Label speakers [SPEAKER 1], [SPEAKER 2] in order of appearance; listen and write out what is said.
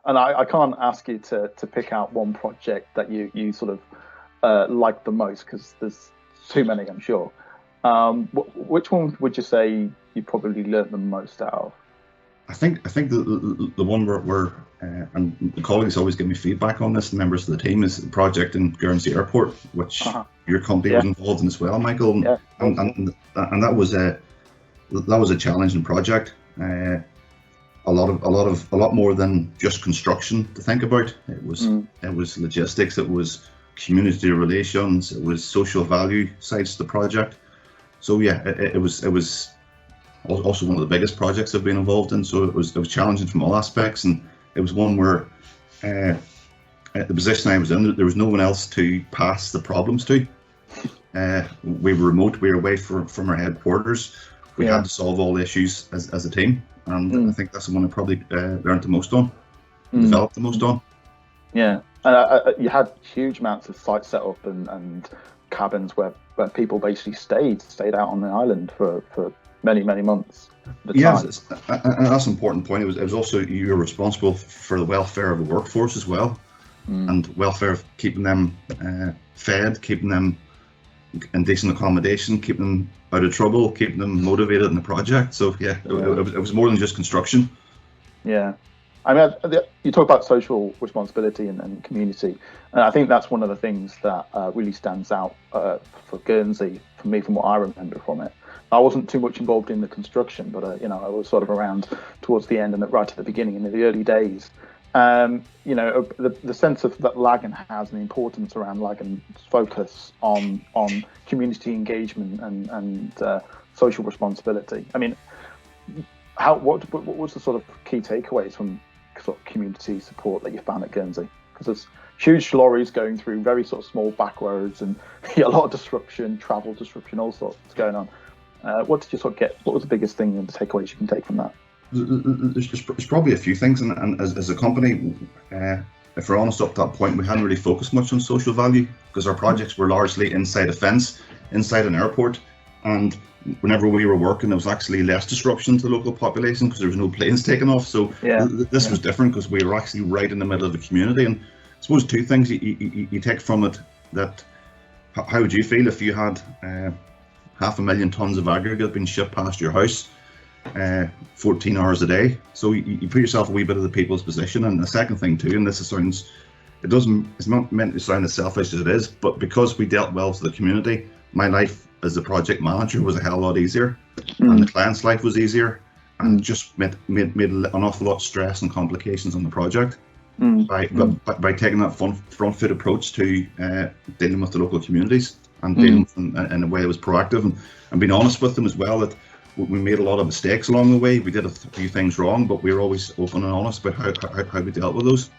[SPEAKER 1] And I can't ask you to pick out one project that you sort of like the most, because there's too many, I'm sure. Which one would you say you probably learned the most out of?
[SPEAKER 2] I think the one where and the colleagues always give me feedback on this, members of the team, is the project in Guernsey Airport, which your company was involved in as well, Michael. And that was a challenging project. A lot more than just construction to think about. It was logistics, it was community relations, it was social value sides to the project. So yeah, it was also one of the biggest projects I've been involved in. So it was challenging from all aspects, and it was one where at the position I was in, there was no one else to pass the problems to. We were remote, we were away from our headquarters. We had to solve all the issues as a team, and I think that's the one I probably learned the most on, developed the most on.
[SPEAKER 1] Yeah, and you had huge amounts of sites set up and cabins where people basically stayed out on the island for many months.
[SPEAKER 2] Yes, and that's an important point. It was also, you were responsible for the welfare of the workforce as well, and welfare of keeping them fed, keeping them in decent accommodation, keeping them out of trouble, keeping them motivated in the project. So yeah, it was more than just construction.
[SPEAKER 1] Yeah. I mean, you talk about social responsibility and community, and I think that's one of the things that really stands out for Guernsey, for me, from what I remember from it. I wasn't too much involved in the construction, but I was sort of around towards the end and right at the beginning, in the early days. The sense of that Lagan has, and the importance around Lagan's focus on community engagement and social responsibility. I mean, what was the sort of key takeaways from sort of community support that you found at Guernsey? Because there's huge lorries going through very sort of small back roads, and a lot of disruption, travel disruption, all sorts going on. What did you sort of get? What was the biggest thing and the takeaways you can take from that?
[SPEAKER 2] There's probably a few things, and as a company, if we're honest, up to that point, we hadn't really focused much on social value, because our projects were largely inside a fence, inside an airport, and whenever we were working, there was actually less disruption to the local population because there was no planes taking off. So this was different, because we were actually right in the middle of the community. And I suppose two things you take from it: that how would you feel if you had 500,000 tons of aggregate being shipped past your house 14 hours a day? So you put yourself a wee bit of the people's position. And the second thing too, and it's not meant to sound as selfish as it is, but because we dealt well with the community, my life as a project manager was a hell of a lot easier, and the client's life was easier, and just made an awful lot of stress and complications on the project by taking that front foot approach to dealing with the local communities, and dealing with them in a way that was proactive, and being honest with them as well, that we made a lot of mistakes along the way. We did a few things wrong, but we were always open and honest about how we dealt with those.